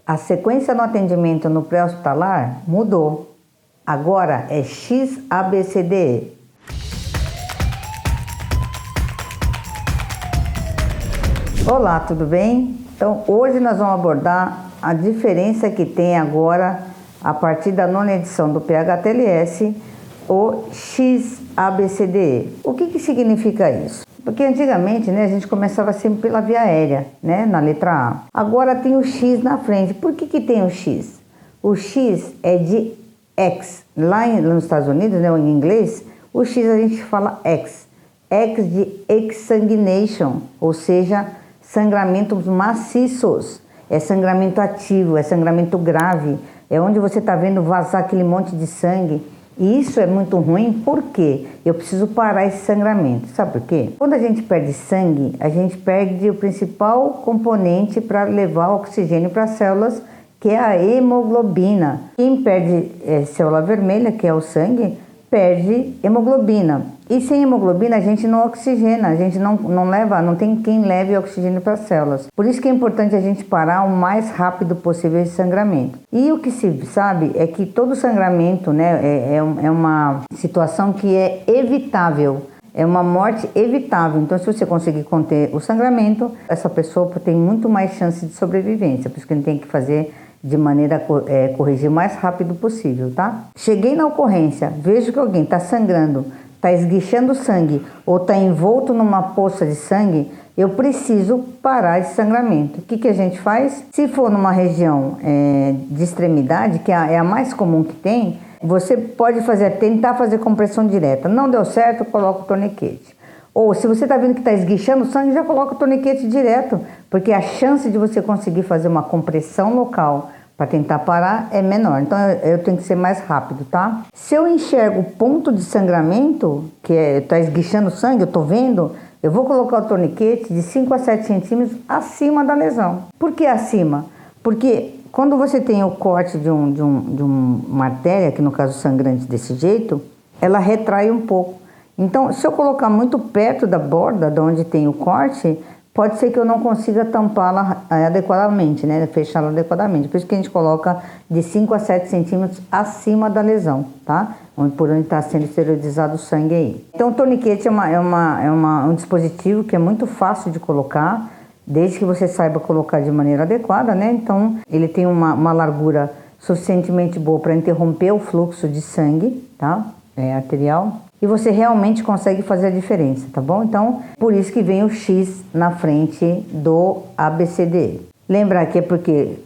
A sequência no atendimento no pré-hospitalar mudou. Agora é XABCDE. Olá, tudo bem? Então, hoje nós vamos abordar a diferença que tem agora, a partir da nona edição do PHTLS, o XABCDE. O que significa isso? Porque antigamente, a gente começava sempre pela via aérea, na letra A. Agora tem o X na frente. Por que tem o X? O X é de X. Lá nos Estados Unidos, em inglês, o X a gente fala X. X de exsanguination, ou seja, sangramentos maciços. É sangramento ativo, é sangramento grave. É onde você está vendo vazar aquele monte de sangue. E isso é muito ruim, porque eu preciso parar esse sangramento. Sabe por quê? Quando a gente perde sangue, a gente perde o principal componente para levar o oxigênio para as células, que é a hemoglobina. Quem perde célula vermelha, que é o sangue, perde hemoglobina. E sem hemoglobina a gente não oxigena, a gente não leva, não tem quem leve oxigênio para as células. Por isso que é importante a gente parar o mais rápido possível esse sangramento. E o que se sabe é que todo sangramento, é uma situação que é evitável. É uma morte evitável. Então, se você conseguir conter o sangramento, essa pessoa tem muito mais chance de sobrevivência. Por isso que a gente tem que fazer de maneira a corrigir o mais rápido possível, tá? Cheguei na ocorrência, vejo que alguém está sangrando, está esguichando sangue ou está envolto numa poça de sangue, eu preciso parar esse sangramento. O que a gente faz? Se for numa região de extremidade, que é a mais comum que tem, você pode tentar fazer compressão direta. Não deu certo, coloca o torniquete. Ou se você está vendo que está esguichando sangue, já coloca o torniquete direto, porque a chance de você conseguir fazer uma compressão local para tentar parar é menor. Então eu tenho que ser mais rápido, tá? Se eu enxergo o ponto de sangramento, que está esguichando sangue, eu estou vendo, eu vou colocar o torniquete de 5 a 7 centímetros acima da lesão. Por que acima? Porque quando você tem o corte de uma artéria, que no caso sangrante desse jeito, ela retrai um pouco. Então, se eu colocar muito perto da borda, de onde tem o corte, pode ser que eu não consiga tampá-la adequadamente, fechá-la adequadamente. Por isso que a gente coloca de 5 a 7 centímetros acima da lesão, tá? Por onde está sendo esterilizado o sangue aí. Então, o torniquete é um dispositivo que é muito fácil de colocar, desde que você saiba colocar de maneira adequada, Então, ele tem uma largura suficientemente boa para interromper o fluxo de sangue, tá? Arterial. E você realmente consegue fazer a diferença, tá bom? Então, por isso que vem o X na frente do ABCDE. Lembrar que é porque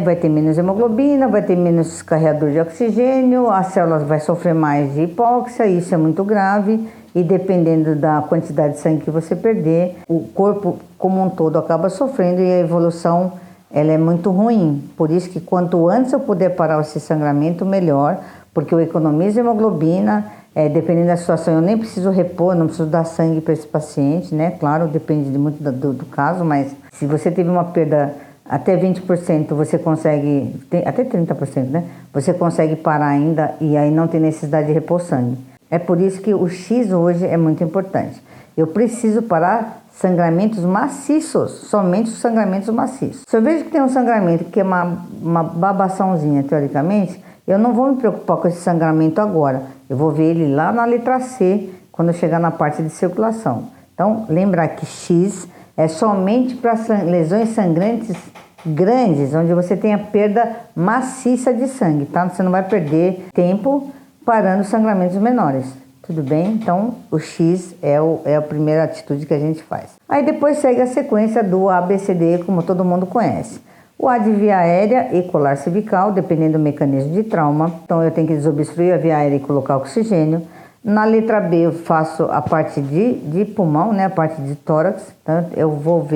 vai ter menos hemoglobina, vai ter menos carreador de oxigênio, as células vão sofrer mais de hipóxia, isso é muito grave. E dependendo da quantidade de sangue que você perder, o corpo como um todo acaba sofrendo e a evolução ela é muito ruim. Por isso que quanto antes eu puder parar esse sangramento, melhor, porque eu economizo hemoglobina. Dependendo da situação, eu nem preciso repor, não preciso dar sangue para esse paciente, Claro, depende muito do caso, mas se você teve uma perda até 20%, você consegue, até 30%, Você consegue parar ainda e aí não tem necessidade de repor sangue. É por isso que o X hoje é muito importante. Eu preciso parar sangramentos maciços, somente os sangramentos maciços. Se eu vejo que tem um sangramento que é uma babaçãozinha, teoricamente, eu não vou me preocupar com esse sangramento agora. Eu vou ver ele lá na letra C, quando eu chegar na parte de circulação. Então, lembrar que X é somente para lesões sangrantes grandes, onde você tem a perda maciça de sangue, tá? Você não vai perder tempo parando sangramentos menores. Tudo bem? Então, o X é a primeira atitude que a gente faz. Aí depois segue a sequência do ABCDE, como todo mundo conhece. O A de via aérea e colar cervical, dependendo do mecanismo de trauma. Então, eu tenho que desobstruir a via aérea e colocar oxigênio. Na letra B, eu faço a parte de pulmão, a parte de tórax. Então, eu vou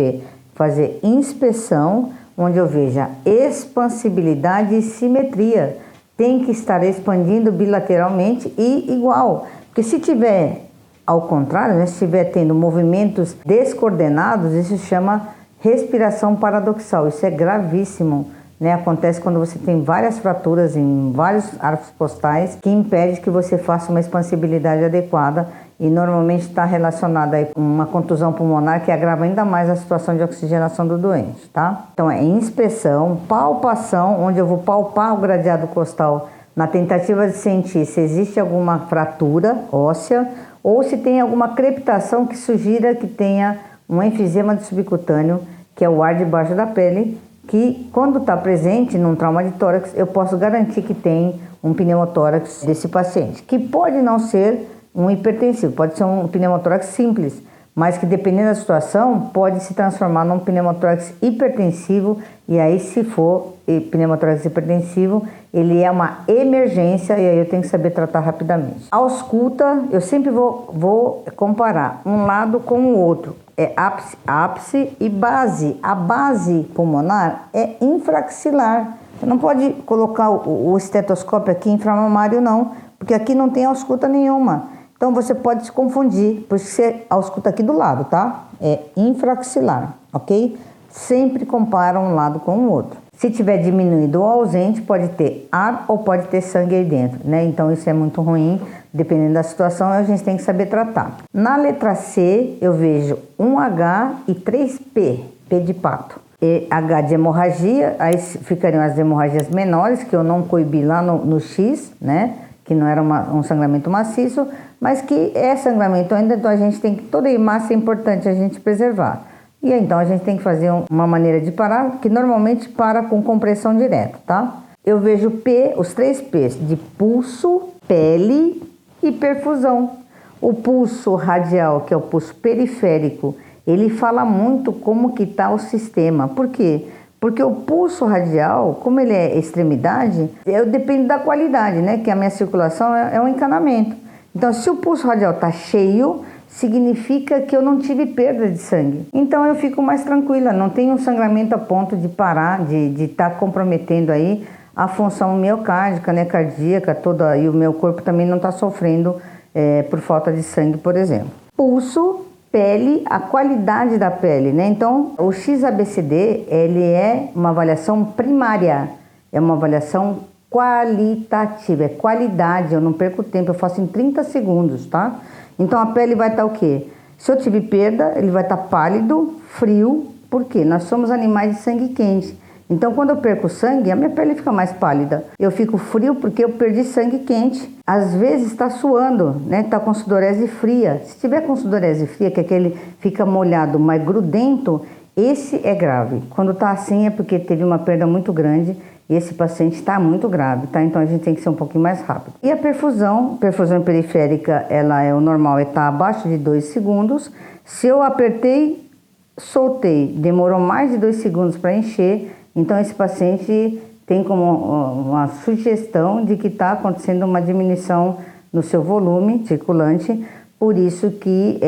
fazer inspeção, onde eu veja expansibilidade e simetria. Tem que estar expandindo bilateralmente e igual. Porque se tiver ao contrário, se estiver tendo movimentos descoordenados, isso chama respiração paradoxal. Isso é gravíssimo, Acontece quando você tem várias fraturas em vários arcos postais que impede que você faça uma expansibilidade adequada e normalmente está relacionada aí com uma contusão pulmonar que agrava ainda mais a situação de oxigenação do doente, tá? Então é inspeção, palpação, onde eu vou palpar o gradeado costal na tentativa de sentir se existe alguma fratura óssea ou se tem alguma crepitação que sugira que tenha um enfisema subcutâneo, que é o ar debaixo da pele, que quando está presente num trauma de tórax, eu posso garantir que tem um pneumotórax desse paciente, que pode não ser um hipertensivo, pode ser um pneumotórax simples, mas que dependendo da situação pode se transformar num pneumotórax hipertensivo, e aí se for pneumotórax hipertensivo, ele é uma emergência e aí eu tenho que saber tratar rapidamente. A ausculta, eu sempre vou comparar um lado com o outro, é ápice e base. A base pulmonar é infraxilar. Você não pode colocar o estetoscópio aqui inframamário não, porque aqui não tem ausculta nenhuma. Então você pode se confundir, por ser ausculta aqui do lado, tá? É infraxilar, ok? Sempre compara um lado com o outro. Se tiver diminuído ou ausente, pode ter ar ou pode ter sangue aí dentro, né? Então isso é muito ruim, dependendo da situação, a gente tem que saber tratar. Na letra C, eu vejo 1H e 3P, P de pato. E H de hemorragia, aí ficariam as hemorragias menores, que eu não coibi lá no X, né? Que não era um sangramento maciço, mas que é sangramento ainda, então a gente tem que, toda a hemácia é importante a gente preservar. E então a gente tem que fazer uma maneira de parar, que normalmente para com compressão direta, tá? Eu vejo P, os 3 P's, de pulso, pele e perfusão. O pulso radial, que é o pulso periférico, ele fala muito como que está o sistema. Por quê? Porque o pulso radial, como ele é extremidade, depende da qualidade, né? Que a minha circulação é um encanamento. Então, se o pulso radial está cheio, significa que eu não tive perda de sangue. Então, eu fico mais tranquila, não tenho um sangramento a ponto de parar, de estar comprometendo aí a função miocárdica, né? Cardíaca toda, e o meu corpo também não está sofrendo por falta de sangue, por exemplo. Pulso, pele, a qualidade da pele, né? Então, o XABCD, ele é uma avaliação primária, é uma avaliação qualitativa, é qualidade, eu não perco tempo, eu faço em 30 segundos, tá? Então, a pele vai estar o quê? Se eu tive perda, ele vai estar pálido, frio, por quê? Nós somos animais de sangue quente. Então, quando eu perco sangue, a minha pele fica mais pálida. Eu fico frio porque eu perdi sangue quente. Às vezes está suando, né? Está com sudorese fria. Se tiver com sudorese fria, que é aquele fica molhado, mas grudento, esse é grave. Quando está assim é porque teve uma perda muito grande e esse paciente está muito grave, tá? Então a gente tem que ser um pouquinho mais rápido. E a perfusão periférica, ela é o normal, está abaixo de 2 segundos. Se eu apertei, soltei, demorou mais de 2 segundos para encher, então esse paciente tem como uma sugestão de que está acontecendo uma diminuição no seu volume circulante, por isso que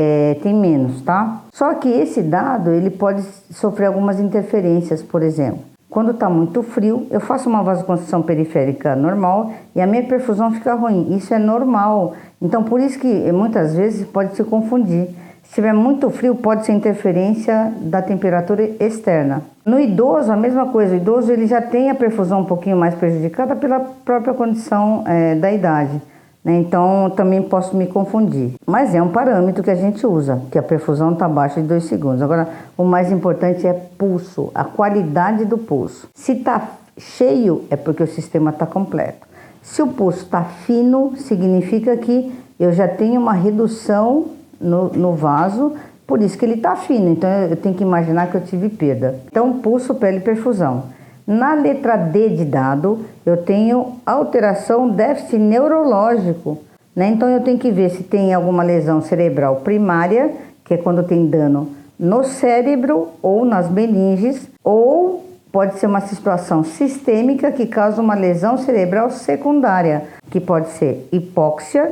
tem menos, tá? Só que esse dado, ele pode sofrer algumas interferências, por exemplo. Quando está muito frio, eu faço uma vasoconstrição periférica normal e a minha perfusão fica ruim. Isso é normal. Então, por isso que muitas vezes pode se confundir. Se estiver muito frio, pode ser interferência da temperatura externa. No idoso, a mesma coisa. O idoso ele já tem a perfusão um pouquinho mais prejudicada pela própria condição da idade, né? Então, também posso me confundir. Mas é um parâmetro que a gente usa, que a perfusão está abaixo de 2 segundos. Agora, o mais importante é pulso, a qualidade do pulso. Se está cheio, é porque o sistema está completo. Se o pulso está fino, significa que eu já tenho uma redução no vaso, por isso que ele está fino. Então eu tenho que imaginar que eu tive perda. Então, pulso, pele, perfusão. Na letra D de dado, eu tenho alteração, déficit neurológico, né? Então eu tenho que ver se tem alguma lesão cerebral primária, que é quando tem dano no cérebro ou nas meninges, ou pode ser uma situação sistêmica que causa uma lesão cerebral secundária, que pode ser hipóxia,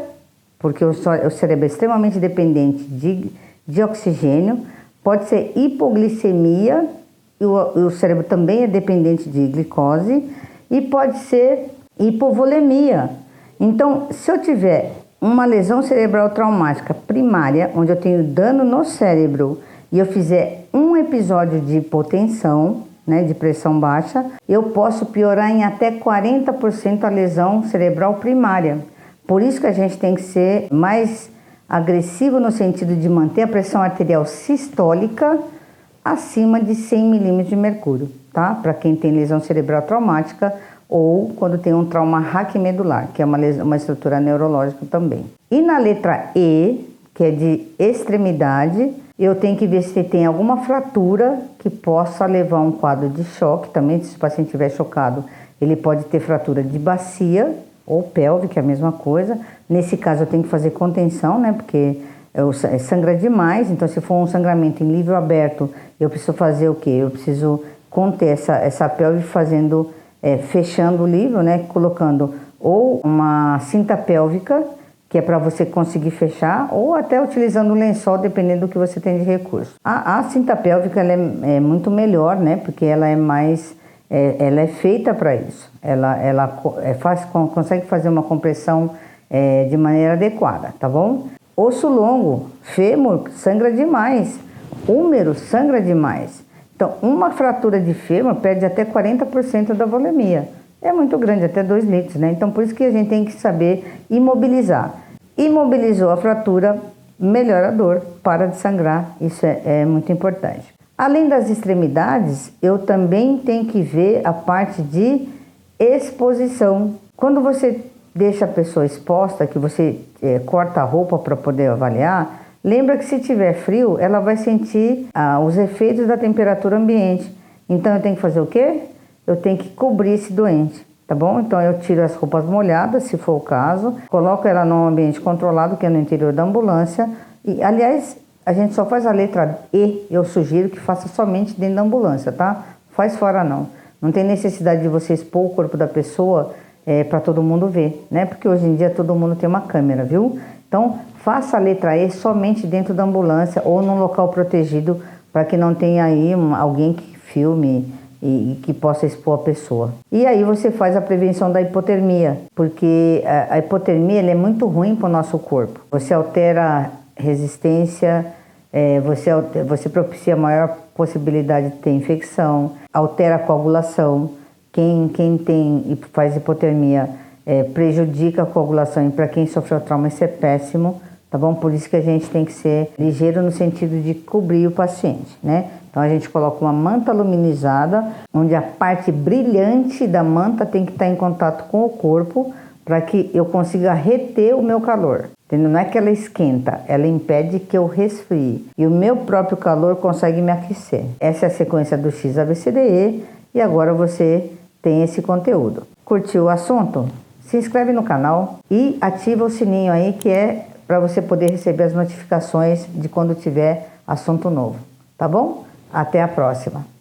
porque o cérebro é extremamente dependente de oxigênio, pode ser hipoglicemia, e o cérebro também é dependente de glicose, e pode ser hipovolemia. Então, se eu tiver uma lesão cerebral traumática primária, onde eu tenho dano no cérebro, e eu fizer um episódio de hipotensão, né, de pressão baixa, eu posso piorar em até 40% a lesão cerebral primária. Por isso que a gente tem que ser mais agressivo no sentido de manter a pressão arterial sistólica acima de 100 milímetros de mercúrio, tá? Para quem tem lesão cerebral traumática ou quando tem um trauma raquimedular, que é uma estrutura neurológica também. E na letra E, que é de extremidade, eu tenho que ver se tem alguma fratura que possa levar a um quadro de choque. Também, se o paciente estiver chocado, ele pode ter fratura de bacia ou pelve, que é a mesma coisa. Nesse caso, eu tenho que fazer contenção, né? Porque sangra demais. Então, se for um sangramento em livro aberto, eu preciso fazer o quê? Eu preciso conter essa pelve fazendo, fechando o livro, né? Colocando ou uma cinta pélvica, que é para você conseguir fechar, ou até utilizando um lençol, dependendo do que você tem de recurso. A cinta pélvica ela é muito melhor, né? Porque ela é mais, ela é feita para isso. Ela consegue fazer uma compressão de maneira adequada, tá bom? Osso longo, fêmur, sangra demais. Húmero, sangra demais. Então, uma fratura de fêmur perde até 40% da volemia. É muito grande, até 2 litros, né? Então, por isso que a gente tem que saber imobilizar. Imobilizou a fratura, melhora a dor, para de sangrar. Isso é muito importante. Além das extremidades, eu também tenho que ver a parte de exposição. Quando você deixa a pessoa exposta, que você corta a roupa para poder avaliar, lembra que se tiver frio, ela vai sentir os efeitos da temperatura ambiente. Então, eu tenho que fazer o quê? Eu tenho que cobrir esse doente, tá bom? Então, eu tiro as roupas molhadas, se for o caso, coloco ela num ambiente controlado, que é no interior da ambulância. E, aliás, a gente só faz a letra E, eu sugiro que faça somente dentro da ambulância, tá? Faz fora não. Não tem necessidade de você expor o corpo da pessoa para todo mundo ver, né? Porque hoje em dia todo mundo tem uma câmera, viu? Então, faça a letra E somente dentro da ambulância ou num local protegido, para que não tenha aí alguém que filme e que possa expor a pessoa. E aí você faz a prevenção da hipotermia, porque a hipotermia ela é muito ruim para o nosso corpo. Você altera resistência, você propicia maior possibilidade de ter infecção, altera a coagulação. Quem tem e faz hipotermia prejudica a coagulação, e para quem sofreu trauma isso é péssimo, tá bom? Por isso que a gente tem que ser ligeiro no sentido de cobrir o paciente, né? Então a gente coloca uma manta luminizada, onde a parte brilhante da manta tem que estar em contato com o corpo, para que eu consiga reter o meu calor. Entendeu? Não é que ela esquenta, ela impede que eu resfrie. E o meu próprio calor consegue me aquecer. Essa é a sequência do XABCDE e agora você tem esse conteúdo. Curtiu o assunto? Se inscreve no canal e ativa o sininho aí, que é para você poder receber as notificações de quando tiver assunto novo. Tá bom? Até a próxima!